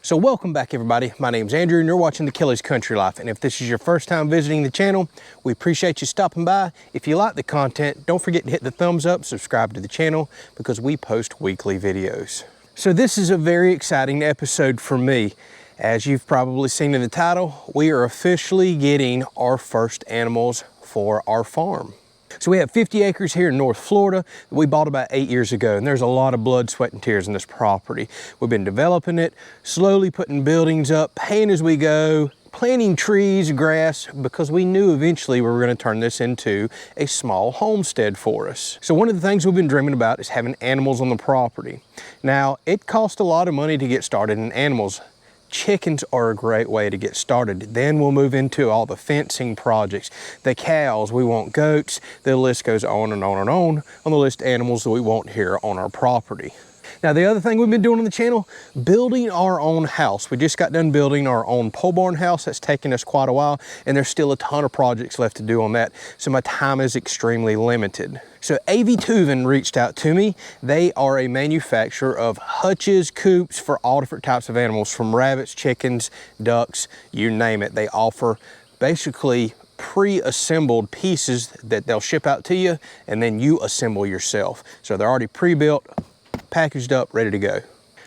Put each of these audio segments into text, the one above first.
So welcome back everybody, my name's Andrew and you're watching the Kelley's Country Life. And if this is your first time visiting the channel, we appreciate you stopping by. If you like the content, don't forget to hit the thumbs up, subscribe to the channel because we post weekly videos. So this is a very exciting episode for me. As you've probably seen in the title, we are officially getting our first animals for our farm. So we have 50 acres here in North Florida that we bought about 8 years ago, and there's a lot of blood, sweat, and tears in this property. We've been developing it, slowly putting buildings up, paying as we go, planting trees, grass, because we knew eventually we were going to turn this into a small homestead for us. So one of the things we've been dreaming about is having animals on the property. Now, it costs a lot of money to get started in animals. Chickens are a great way to get started. Then we'll move into all the fencing projects, the cows, we want goats, the list goes on and on and on the list of animals that we want here on our property. Now the other thing we've been doing on the channel, building our own house. We just got done building our own pole barn house. That's taken us quite a while and there's still a ton of projects left to do on that. So my time is extremely limited. So Aivituvin reached out to me. They are a manufacturer of hutches, coops for all different types of animals, from rabbits, chickens, ducks, you name it. They offer basically pre-assembled pieces that they'll ship out to you and then you assemble yourself. So they're already pre-built, packaged up, ready to go.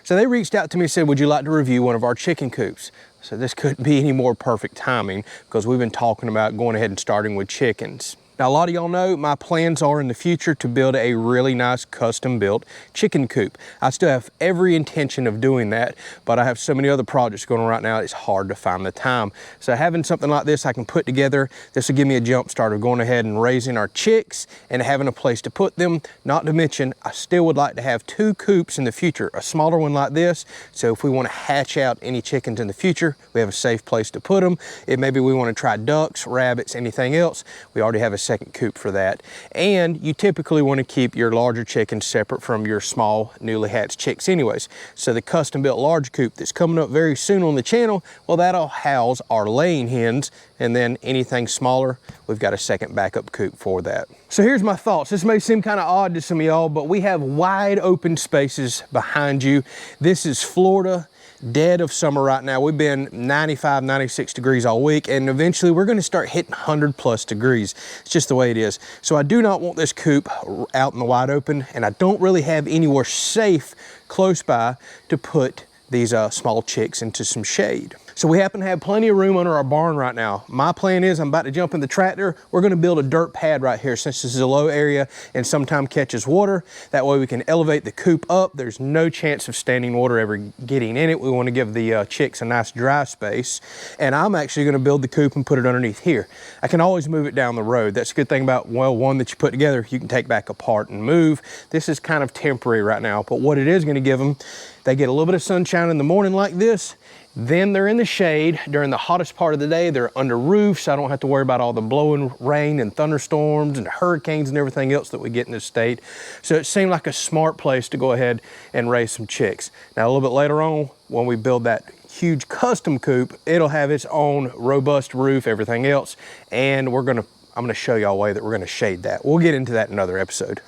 So they reached out to me and said, would you like to review one of our chicken coops? So this couldn't be any more perfect timing because we've been talking about going ahead and starting with chickens. Now, a lot of y'all know my plans are in the future to build a really nice custom built chicken coop. I still have every intention of doing that, but I have so many other projects going on right now, it's hard to find the time. So having something like this I can put together, this will give me a jump start of going ahead and raising our chicks and having a place to put them. Not to mention, I still would like to have 2 coops in the future, a smaller one like this. So if we want to hatch out any chickens in the future, we have a safe place to put them. If maybe we want to try ducks, rabbits, anything else, we already have a second coop for that. And you typically want to keep your larger chickens separate from your small newly hatched chicks anyways. So the custom built large coop that's coming up very soon on the channel, well, that'll house our laying hens, and then anything smaller, we've got a second backup coop for that. So here's my thoughts. This may seem kind of odd to some of y'all, but we have wide open spaces behind you. This is Florida. Dead of summer right now. We've been 95, 96 degrees all week, and eventually we're going to start hitting 100+ degrees. It's just the way it is. So I do not want this coop out in the wide open, and I don't really have anywhere safe close by to put these small chicks into some shade. So we happen to have plenty of room under our barn right now. My plan is I'm about to jump in the tractor. We're going to build a dirt pad right here since this is a low area and sometimes catches water. That way we can elevate the coop up. There's no chance of standing water ever getting in it. We want to give the chicks a nice dry space. And I'm actually going to build the coop and put it underneath here. I can always move it down the road. That's a good thing about, well, one that you put together, you can take back apart and move. This is kind of temporary right now, but what it is going to give them, they get a little bit of sunshine in the morning like this. Then they're in the shade during the hottest part of the day. They're under roofs, so I don't have to worry about all the blowing rain and thunderstorms and hurricanes and everything else that we get in this state. So it seemed like a smart place to go ahead and raise some chicks. Now a little bit later on, when we build that huge custom coop, it'll have its own robust roof, everything else, and I'm gonna show y'all a way that we're gonna shade that. We'll get into that in another episode.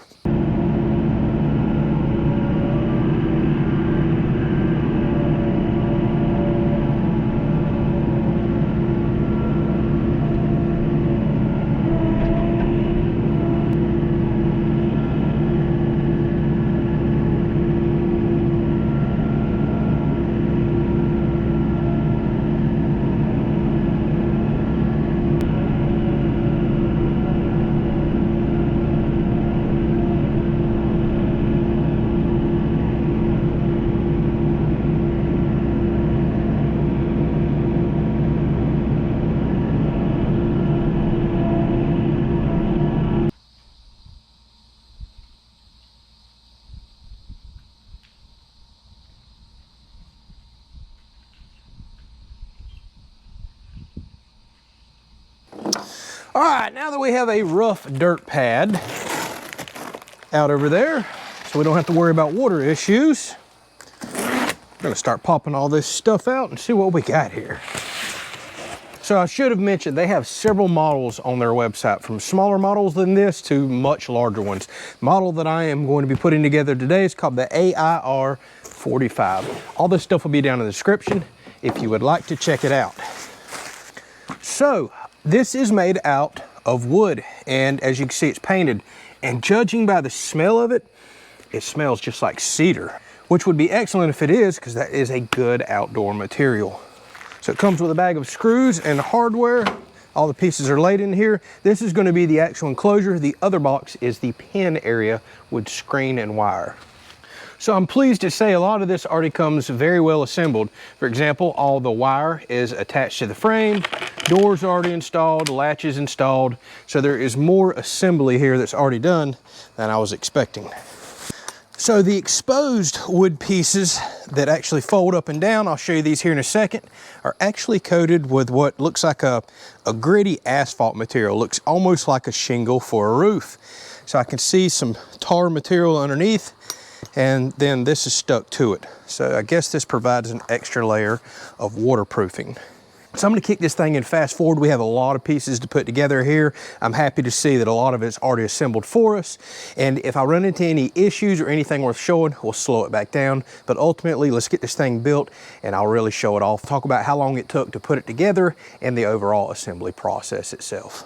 All right, now that we have a rough dirt pad out over there, so we don't have to worry about water issues, we're gonna start popping all this stuff out and see what we got here. So I should have mentioned they have several models on their website, from smaller models than this to much larger ones. The model that I am going to be putting together today is called the AIR-45. All this stuff will be down in the description if you would like to check it out. So this is made out of wood, and as you can see, it's painted. And judging by the smell of it, it smells just like cedar, which would be excellent if it is, because that is a good outdoor material. So it comes with a bag of screws and hardware. All the pieces are laid in here. This is going to be the actual enclosure. The other box is the pin area with screen and wire. So I'm pleased to say a lot of this already comes very well assembled. For example, all the wire is attached to the frame, doors already installed, latches installed. So there is more assembly here that's already done than I was expecting. So the exposed wood pieces that actually fold up and down, I'll show you these here in a second, are actually coated with what looks like a gritty asphalt material. Looks almost like a shingle for a roof. So I can see some tar material underneath, and then this is stuck to it. So I guess this provides an extra layer of waterproofing. So I'm going to kick this thing in fast forward. We have a lot of pieces to put together here. I'm happy to see that a lot of it's already assembled for us. And if I run into any issues or anything worth showing, we'll slow it back down. But ultimately, let's get this thing built and I'll really show it off. Talk about how long it took to put it together and the overall assembly process itself.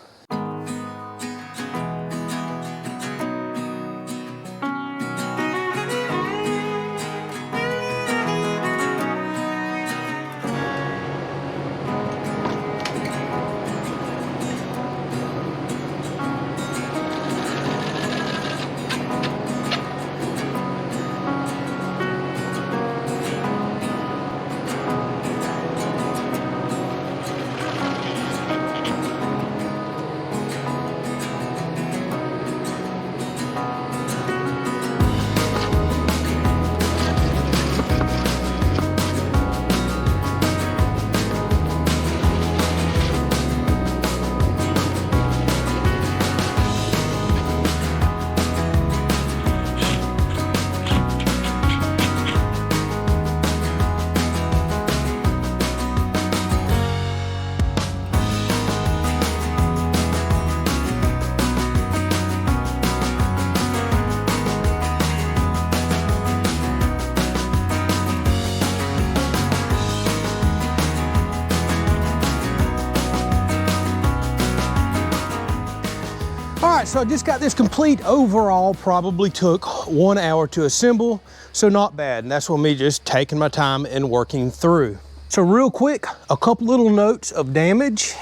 All right, so I just got this complete. Overall, probably took 1 hour to assemble, so not bad. And that's with me just taking my time and working through. So real quick, a couple little notes of damage.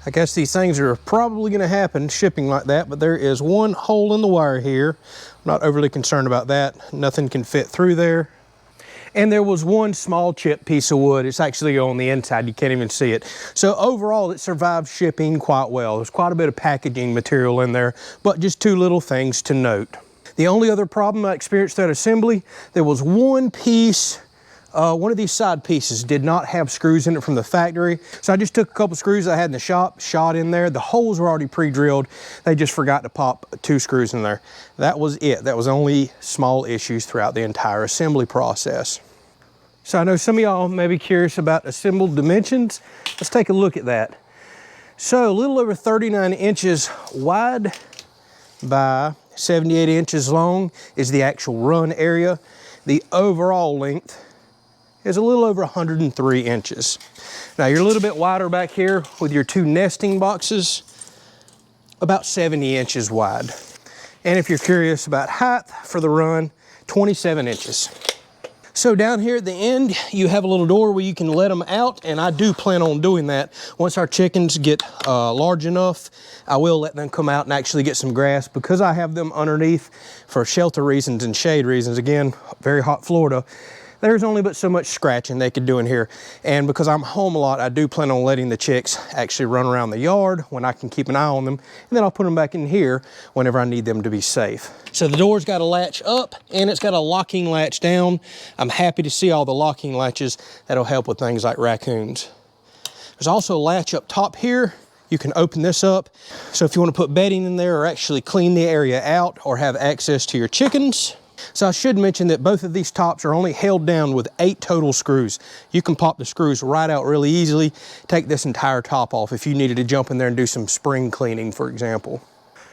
I guess these things are probably gonna happen shipping like that, but there is one hole in the wire here. I'm not overly concerned about that. Nothing can fit through there. And there was one small chipped piece of wood. It's actually on the inside, you can't even see it. So overall, it survived shipping quite well. There's quite a bit of packaging material in there, but just two little things to note. The only other problem I experienced at assembly, there was one piece, one of these side pieces did not have screws in it from the factory. So I just took a couple screws I had in the shop, shot in there. The holes were already pre-drilled. They just forgot to pop 2 screws in there. That was it. That was only small issues throughout the entire assembly process. So I know some of y'all may be curious about assembled dimensions. Let's take a look at that. So a little over 39 inches wide by 78 inches long is the actual run area. The overall length is a little over 103 inches. Now you're a little bit wider back here with your 2 nesting boxes, about 70 inches wide. And if you're curious about height for the run, 27 inches. So down here at the end, you have a little door where you can let them out, and I do plan on doing that. Once our chickens get large enough, I will let them come out and actually get some grass, because I have them underneath for shelter reasons and shade reasons. Again, very hot Florida. There's only but so much scratching they could do in here. And because I'm home a lot, I do plan on letting the chicks actually run around the yard when I can keep an eye on them. And then I'll put them back in here whenever I need them to be safe. So the door's got a latch up and it's got a locking latch down. I'm happy to see all the locking latches. That'll help with things like raccoons. There's also a latch up top here. You can open this up. So if you want to put bedding in there or actually clean the area out or have access to your chickens. So I should mention that both of these tops are only held down with 8 total screws. You can pop the screws right out really easily, take this entire top off if you needed to jump in there and do some spring cleaning, for example.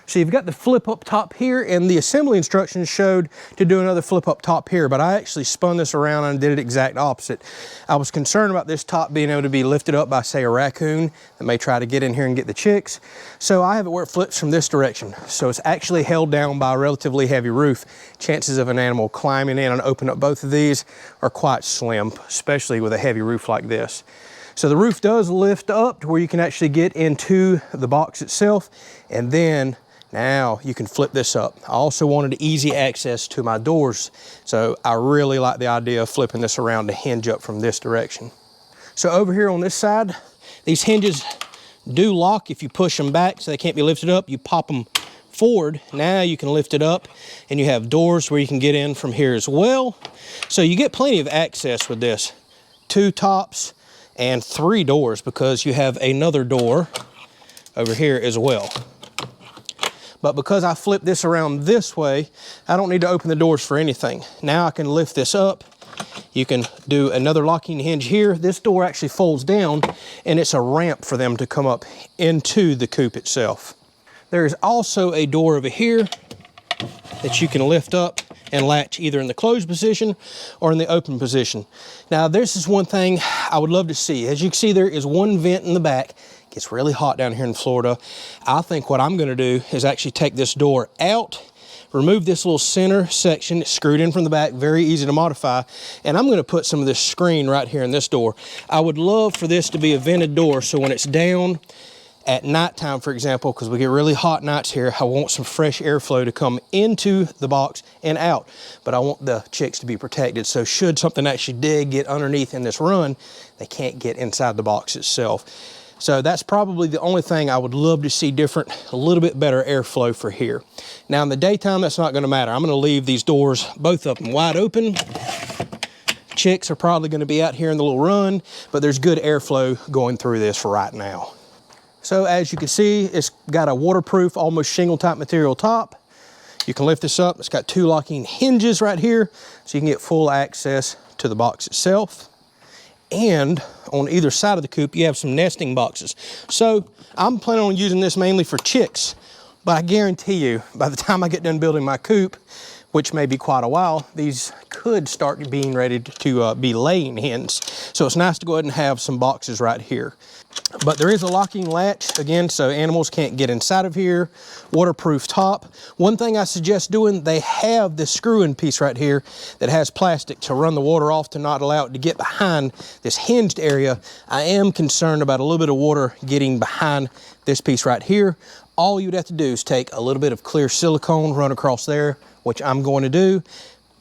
So you've got the flip up top here, and the assembly instructions showed to do another flip up top here, but I actually spun this around and did it exact opposite. I was concerned about this top being able to be lifted up by, say, a raccoon that may try to get in here and get the chicks. So I have it where it flips from this direction. So it's actually held down by a relatively heavy roof. Chances of an animal climbing in and opening up both of these are quite slim, especially with a heavy roof like this. So the roof does lift up to where you can actually get into the box itself, and then now you can flip this up. I also wanted easy access to my doors, so I really like the idea of flipping this around to hinge up from this direction. So over here on this side, these hinges do lock if you push them back, so they can't be lifted up. You pop them forward, now you can lift it up, and you have doors where you can get in from here as well. So you get plenty of access with this. 2 tops and 3 doors, because you have another door over here as well. But because I flipped this around this way, I don't need to open the doors for anything. Now I can lift this up. You can do another locking hinge here. This door actually folds down, and it's a ramp for them to come up into the coop itself. There is also a door over here that you can lift up and latch either in the closed position or in the open position. Now, this is one thing I would love to see. As you can see, there is one vent in the back. It gets really hot down here in Florida. I think what I'm gonna do is actually take this door out, remove this little center section, it's screwed in from the back, very easy to modify, and I'm gonna put some of this screen right here in this door. I would love for this to be a vented door, so when it's down at nighttime, for example, because we get really hot nights here, I want some fresh airflow to come into the box and out, but I want the chicks to be protected. So should something actually get underneath in this run, they can't get inside the box itself. So that's probably the only thing I would love to see different, a little bit better airflow for here. Now in the daytime, that's not gonna matter. I'm gonna leave these doors, both of them, wide open. Chicks are probably gonna be out here in the little run, but there's good airflow going through this for right now. So as you can see, it's got a waterproof, almost shingle type material top. You can lift this up. It's got 2 locking hinges right here, so you can get full access to the box itself. And on either side of the coop, you have some nesting boxes. So I'm planning on using this mainly for chicks, but I guarantee you, by the time I get done building my coop, which may be quite a while, these could start being ready to be laying hens. So it's nice to go ahead and have some boxes right here. But there is a locking latch, again, so animals can't get inside of here. Waterproof top. One thing I suggest doing, they have this screw-in piece right here that has plastic to run the water off to not allow it to get behind this hinged area. I am concerned about a little bit of water getting behind this piece right here. All you'd have to do is take a little bit of clear silicone, run across there, which I'm going to do.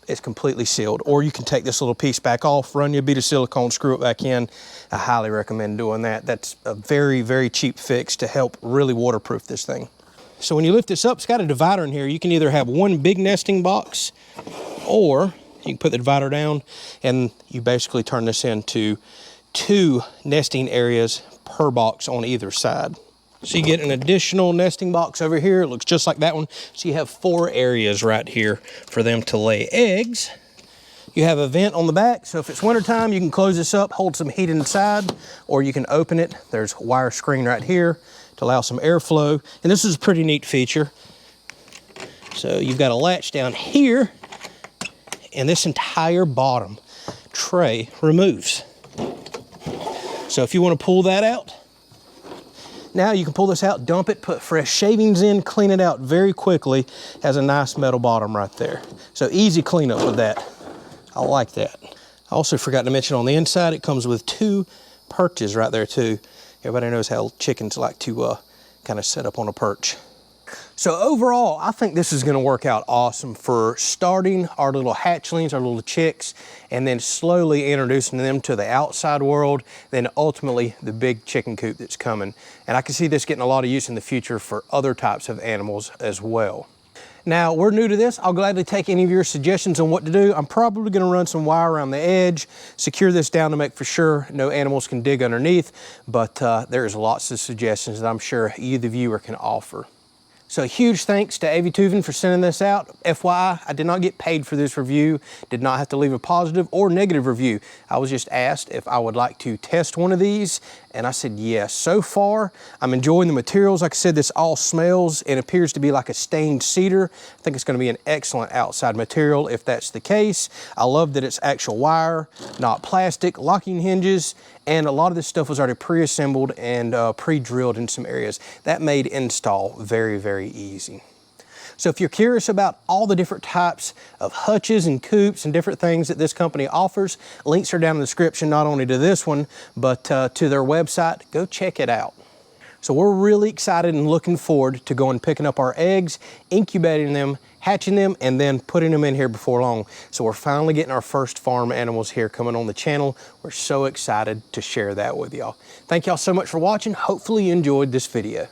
It's completely sealed. Or you can take this little piece back off, run you a bit of silicone, screw it back in. I highly recommend doing that. That's a very, very cheap fix to help really waterproof this thing. So when you lift this up, it's got a divider in here. You can either have one big nesting box, or you can put the divider down and you basically turn this into 2 nesting areas per box on either side. So you get an additional nesting box over here. It looks just like that one. So you have 4 areas right here for them to lay eggs. You have a vent on the back, so if it's wintertime, you can close this up, hold some heat inside, or you can open it. There's a wire screen right here to allow some airflow. And this is a pretty neat feature. So you've got a latch down here, and this entire bottom tray removes. So if you want to pull that out, now you can pull this out, dump it, put fresh shavings in, clean it out very quickly. Has a nice metal bottom right there. So easy cleanup with that. I like that. I also forgot to mention on the inside, it comes with 2 perches right there too. Everybody knows how chickens like to kind of set up on a perch. So overall, I think this is gonna work out awesome for starting our little hatchlings, our little chicks, and then slowly introducing them to the outside world, then ultimately the big chicken coop that's coming. And I can see this getting a lot of use in the future for other types of animals as well. Now, we're new to this. I'll gladly take any of your suggestions on what to do. I'm probably gonna run some wire around the edge, secure this down to make for sure no animals can dig underneath, but there's lots of suggestions that I'm sure you, the viewer, can offer. So a huge thanks to Aivituvin for sending this out. FYI, I did not get paid for this review, did not have to leave a positive or negative review. I was just asked if I would like to test one of these, and I said yes. So far, I'm enjoying the materials. Like I said, this all smells and appears to be like a stained cedar. I think it's gonna be an excellent outside material if that's the case. I love that it's actual wire, not plastic, locking hinges, and a lot of this stuff was already pre-assembled and pre-drilled in some areas. That made install very, very easy. So if you're curious about all the different types of hutches and coops and different things that this company offers, links are down in the description, not only to this one, but to their website. Go check it out. So we're really excited and looking forward to going picking up our eggs, incubating them, hatching them, and then putting them in here before long. So we're finally getting our first farm animals here coming on the channel. We're so excited to share that with y'all. Thank y'all so much for watching. Hopefully you enjoyed this video.